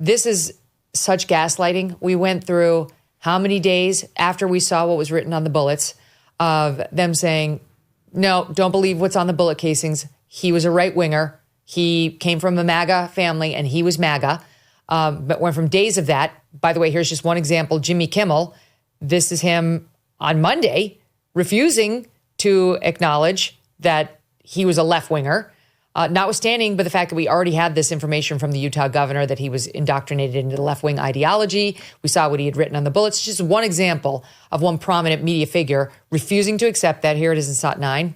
this is such gaslighting. We went through how many days after we saw what was written on the bullets of them saying, no, don't believe what's on the bullet casings. He was a right winger. He came from a MAGA family and he was MAGA. But went from days of that. By the way, here's just one example. Jimmy Kimmel, this is him on Monday refusing to acknowledge that he was a left winger, notwithstanding but the fact that we already had this information from the Utah governor that he was indoctrinated into the left wing ideology. We saw what he had written on the bullets. Just one example of one prominent media figure refusing to accept that. Here it is in SOT 9.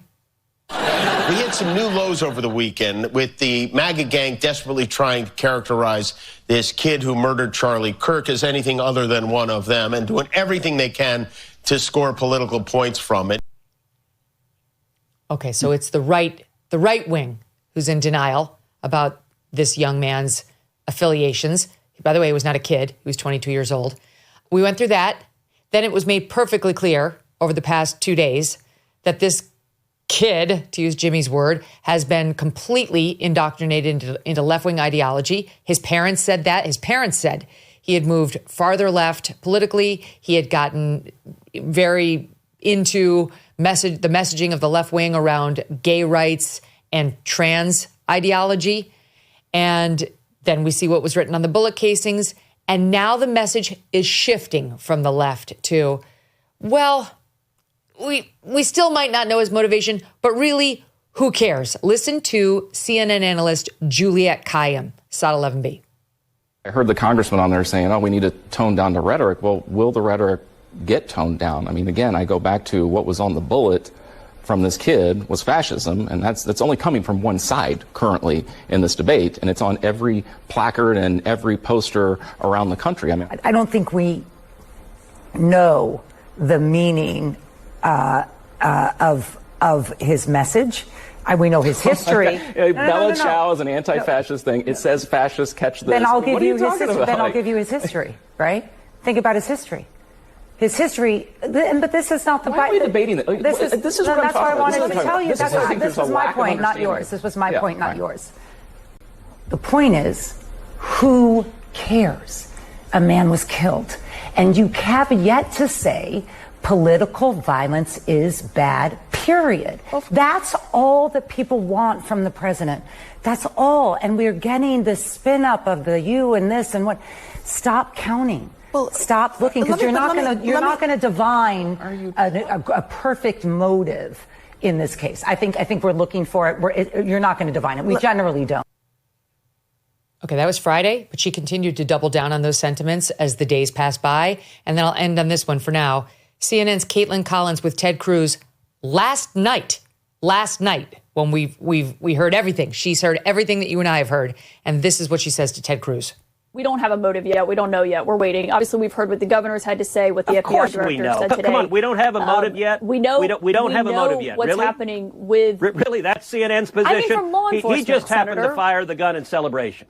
We had some new lows over the weekend with the MAGA gang desperately trying to characterize this kid who murdered Charlie Kirk as anything other than one of them and doing everything they can to score political points from it. Okay, so it's the right wing who's in denial about this young man's affiliations. By the way, he was not a kid. He was 22 years old. We went through that. Then it was made perfectly clear over the past 2 days that this kid, to use Jimmy's word, has been completely indoctrinated into left-wing ideology. His parents said that. His parents said he had moved farther left politically. He had gotten very into the messaging of the left wing around gay rights and trans ideology. And then we see what was written on the bullet casings. And now the message is shifting from the left to, well, we still might not know his motivation, but really, who cares? Listen to CNN analyst Juliette Kayyem, SOT 11B. I heard the congressman on there saying, oh, we need to tone down the rhetoric. Well, will the rhetoric get toned down? I mean, again, I go back to what was on the bullet from this kid was fascism, and that's only coming from one side currently in this debate, and it's on every placard and every poster around the country. I mean, I don't think we know the meaning of his message. We know his history. Bella Ciao is an anti-fascist thing. It says fascists catch this. Then I'll give you his history. Then I'll give you his history, right? Think about his history. His history, but this is not the. Why are we debating it? This is what I'm that's why I wanted about. to tell you. This was my point, not yours. This was my point, not yours. The point is, who cares? A man was killed, and you have yet to say political violence is bad, period. That's all that people want from the president. That's all. And we're getting the spin up of the you and this and what. Stop counting. Well, stop looking, because you're not going to divine a perfect motive in this case. I think we're looking for it. You're not going to divine it. We generally don't. Okay, that was Friday, but she continued to double down on those sentiments as the days passed by. And then I'll end on this one for now. CNN's Caitlin Collins with Ted Cruz last night when we heard everything. She's heard everything that you and I have heard. And this is what she says to Ted Cruz. We don't have a motive yet. We don't know yet. We're waiting. Obviously, we've heard what the gogovernors had to say, what the FBI director said today. Come on, we don't have a motive yet. We know. We don't have a motive yet. What's happening with? Really, that's CNN's position. I mean, from law enforcement, he just happened to fire the gun in celebration.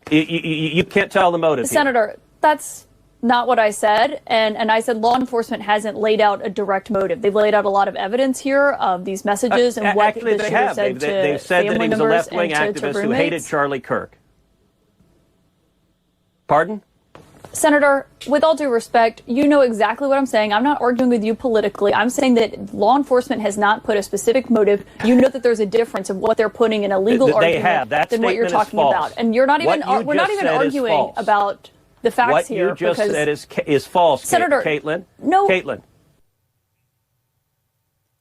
You can't tell the motive. Senator, that's not what I said. And I said law enforcement hasn't laid out a direct motive. They've laid out a lot of evidence here of these messages and what the shooter said to They've said that he was a left-wing activist who hated roommates. Charlie Kirk. Pardon? Senator, with all due respect, you know exactly what I'm saying. I'm not arguing with you politically. I'm saying that law enforcement has not put a specific motive. You know that there's a difference of what they're putting in a legal argument than what you're talking about. And you're not even we're not even arguing about the facts here. What you just said is false, Senator Caitlin. No. Caitlin.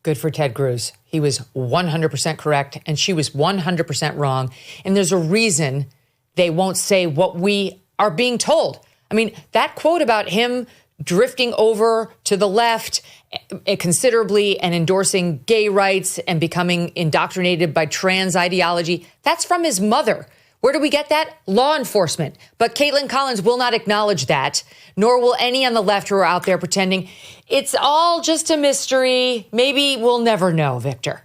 Good for Ted Cruz. He was 100% correct, and she was 100% wrong. And there's a reason they won't say what we are being told. I mean, that quote about him drifting over to the left considerably and endorsing gay rights and becoming indoctrinated by trans ideology, that's from his mother. Where do we get that? Law enforcement. But Caitlin Collins will not acknowledge that, nor will any on the left who are out there pretending it's all just a mystery. Maybe we'll never know, Victor.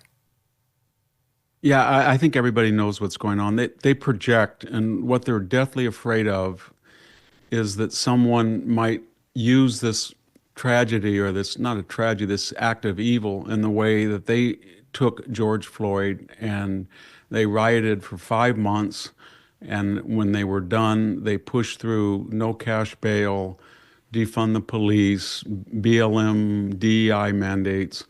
Yeah, I think everybody knows what's going on. They project, and what they're deathly afraid of is that someone might use this tragedy, or this, not a tragedy, this act of evil in the way that they took George Floyd and they rioted for 5 months And when they were done, they pushed through no cash bail, defund the police, BLM, DEI mandates,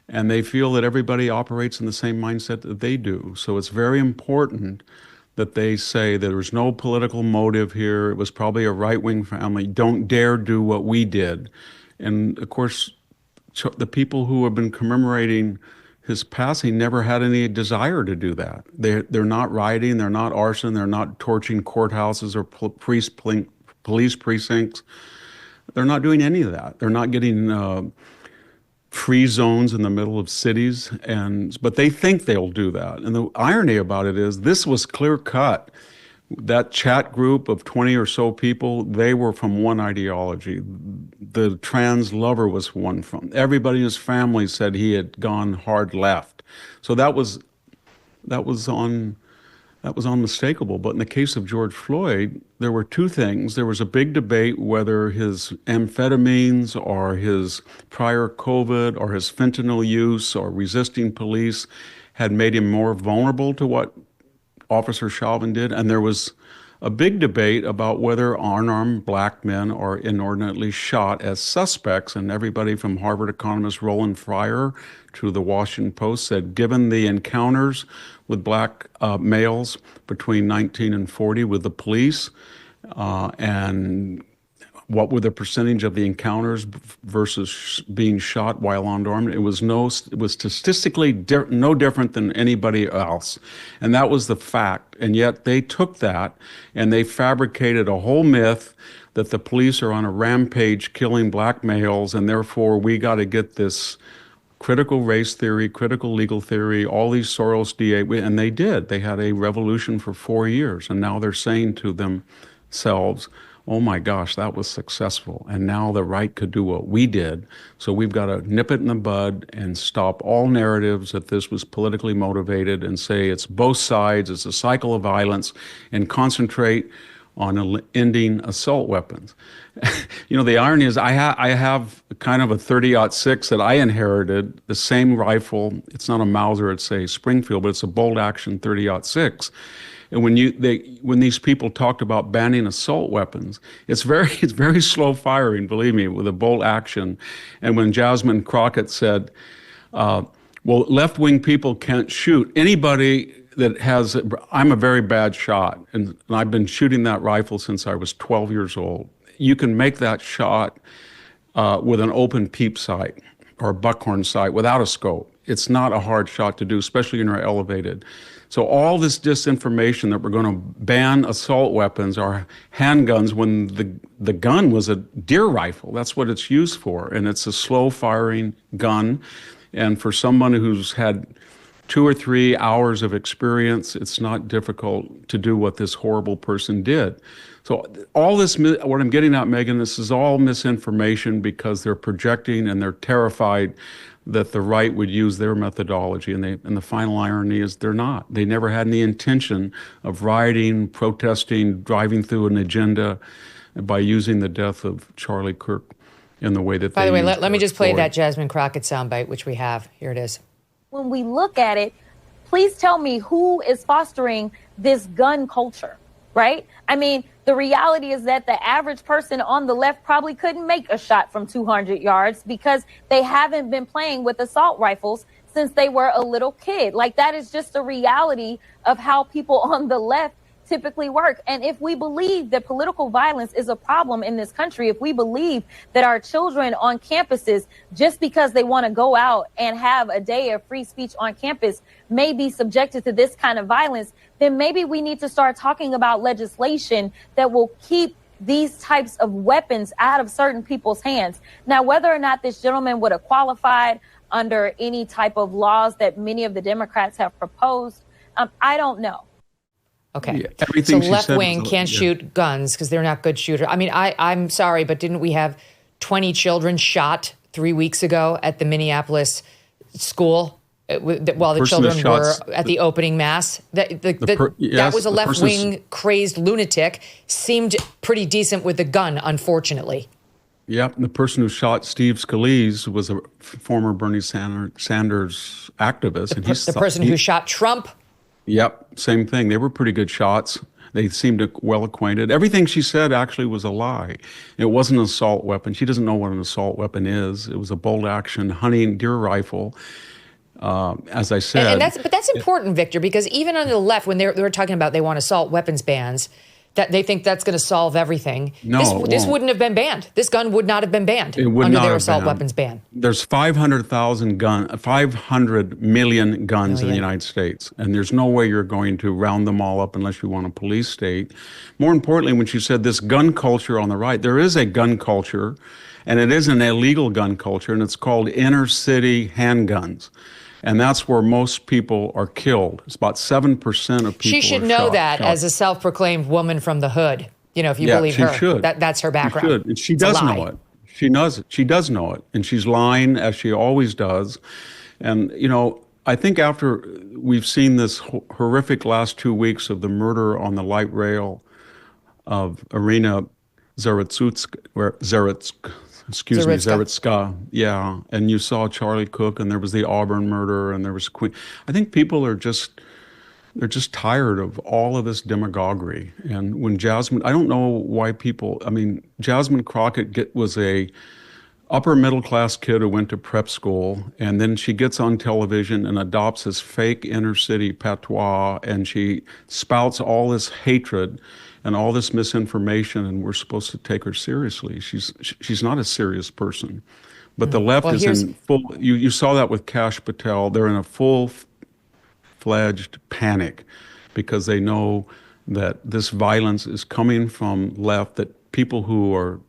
and they feel that everybody operates in the same mindset that they do. So it's very important that they say there was no political motive here. It was probably a right-wing family. Don't dare do what we did. And of course, the people who have been commemorating his passing never had any desire to do that. They're not rioting, they're not arson, they're not torching courthouses or police precincts. They're not doing any of that. They're not getting free zones in the middle of cities, but they think they'll do that. And the irony about it is this was clear cut. That chat group of 20 or so people, they were from one ideology. The trans lover was one from. Everybody in his family said he had gone hard left. So that was unmistakable. But in the case of George Floyd, there were two things. There was a big debate whether his amphetamines or his prior COVID or his fentanyl use or resisting police had made him more vulnerable to what Officer Chauvin did. And there was a big debate about whether unarmed black men are inordinately shot as suspects. And everybody from Harvard economist Roland Fryer to the Washington Post said, given the encounters with black males between 19 and 40 with the police, and what were the percentage of the encounters versus being shot while unarmed, it was statistically no different than anybody else. And that was the fact. And yet they took that and they fabricated a whole myth that the police are on a rampage killing black males, and therefore we got to get this critical race theory, critical legal theory, all these Soros DA, and they did. They had a revolution for 4 years, and now they're saying to themselves, oh my gosh, that was successful. And now the right could do what we did. So we've got to nip it in the bud and stop all narratives that this was politically motivated and say it's both sides, it's a cycle of violence, and concentrate on ending assault weapons. You know, the irony is I have kind of a 30-06 that I inherited, the same rifle. It's not a Mauser, it's a Springfield, but it's a bolt action 30-06. And when these people talked about banning assault weapons, it's very slow firing, believe me, with a bolt action. And when Jasmine Crockett said, well, left-wing people can't shoot. Anybody that has, I'm a very bad shot, and I've been shooting that rifle since I was 12 years old. You can make that shot with an open peep sight or a buckhorn sight without a scope. It's not a hard shot to do, especially when you're elevated. So all this disinformation that we're going to ban assault weapons or handguns when the gun was a deer rifle, that's what it's used for. And it's a slow firing gun. And for someone who's had 2 or 3 hours of experience, it's not difficult to do what this horrible person did. So all this, what I'm getting at, Megyn, this is all misinformation because they're projecting and they're terrified that the right would use their methodology. And the final irony is they're not. They never had any intention of rioting, protesting, driving through an agenda by using the death of Charlie Kirk in the way that By they the way, used let me just play Floyd. that Jasmine Crockett soundbite, which we have. Here it is. When we look at it, please tell me who is fostering this gun culture, right? I mean, the reality is that the average person on the left probably couldn't make a shot from 200 yards because they haven't been playing with assault rifles since they were a little kid. Like, that is just the reality of how people on the left typically work. And if we believe that political violence is a problem in this country, if we believe that our children on campuses, just because they want to go out and have a day of free speech on campus, may be subjected to this kind of violence, then maybe we need to start talking about legislation that will keep these types of weapons out of certain people's hands. Now, whether or not this gentleman would have qualified under any type of laws that many of the Democrats have proposed, I don't know. Okay. Yeah, so left wing can't shoot guns because they're not good shooters. I mean, I'm sorry, but didn't we have 20 children shot 3 weeks ago at the Minneapolis school while the children were at the opening mass? That was a left wing crazed lunatic. Seemed pretty decent with the gun, unfortunately. Yep, the person who shot Steve Scalise was a former Bernie Sanders activist. The person who shot Trump. Yep, same thing. They were pretty good shots. They seemed well acquainted. Everything she said actually was a lie. It wasn't an assault weapon. She doesn't know what an assault weapon is. It was a bolt action hunting deer rifle. As I said, but that's important, Victor, because even on the left, when they're talking about they want assault weapons bans, that they think that's going to solve everything. No, this wouldn't have been banned. This gun would not have been banned under their assault weapons ban. There's 500 million guns in the United States, and there's no way you're going to round them all up unless you want a police state. More importantly, when she said this gun culture on the right, there is a gun culture, and it is an illegal gun culture, and it's called inner city handguns. And that's where most people are killed. It's about 7% of people. She should know that as a self-proclaimed woman from the hood. You know, if you believe her, should. That's her background. She should. And she does know it. She knows it. She does know it. And she's lying, as she always does. And, you know, I think after we've seen this horrific last 2 weeks of the murder on the light rail of Irina Zaretska, yeah, and you saw Charlie Kirk, and there was the Auburn murder, and there was Queen. I think people are just tired of all of this demagoguery. And when Jasmine, I don't know why people. I mean, Jasmine Crockett was a upper middle class kid who went to prep school, and then she gets on television and adopts this fake inner city patois, and she spouts all this hatred and all this misinformation, and we're supposed to take her seriously. She's not a serious person. But the left is in full, you saw that with Kash Patel. They're in a full-fledged panic because they know that this violence is coming from left, that people who are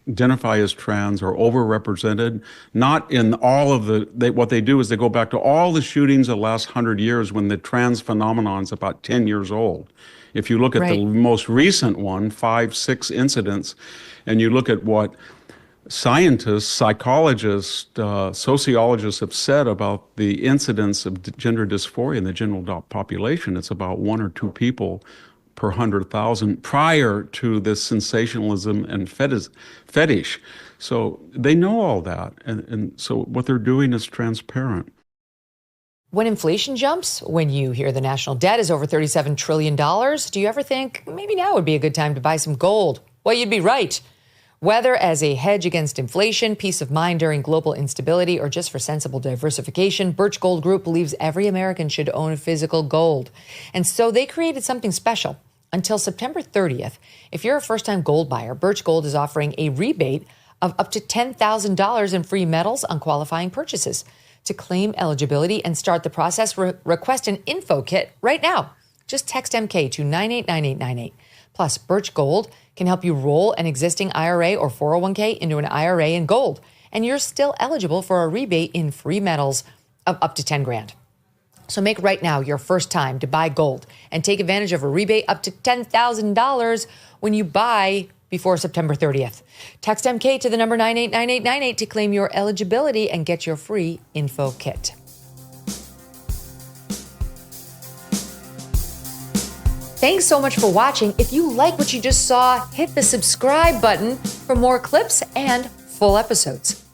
identify as trans are overrepresented, not in all of what they do is they go back to all the shootings of the last 100 years when the trans phenomenon is about 10 years old. If you look at the most recent one, 5-6 incidents, and you look at what scientists, psychologists, sociologists have said about the incidence of gender dysphoria in the general population, it's about 1 or 2 people per 100,000 prior to this sensationalism and fetish. So they know all that. And so what they're doing is transparent. When inflation jumps, when you hear the national debt is over $37 trillion, do you ever think maybe now would be a good time to buy some gold? Well, you'd be right. Whether as a hedge against inflation, peace of mind during global instability, or just for sensible diversification, Birch Gold Group believes every American should own physical gold. And so they created something special. Until September 30th, if you're a first-time gold buyer, Birch Gold is offering a rebate of up to $10,000 in free metals on qualifying purchases. To claim eligibility and start the process, request an info kit right now. Just text MK to 989898. Plus, Birch Gold can help you roll an existing IRA or 401k into an IRA in gold, and you're still eligible for a rebate in free metals of up to $10,000. So make right now your first time to buy gold and take advantage of a rebate up to $10,000 when you buy before September 30th. Text MK to the number 989898 to claim your eligibility and get your free info kit. Thanks so much for watching. If you like what you just saw, hit the subscribe button for more clips and full episodes.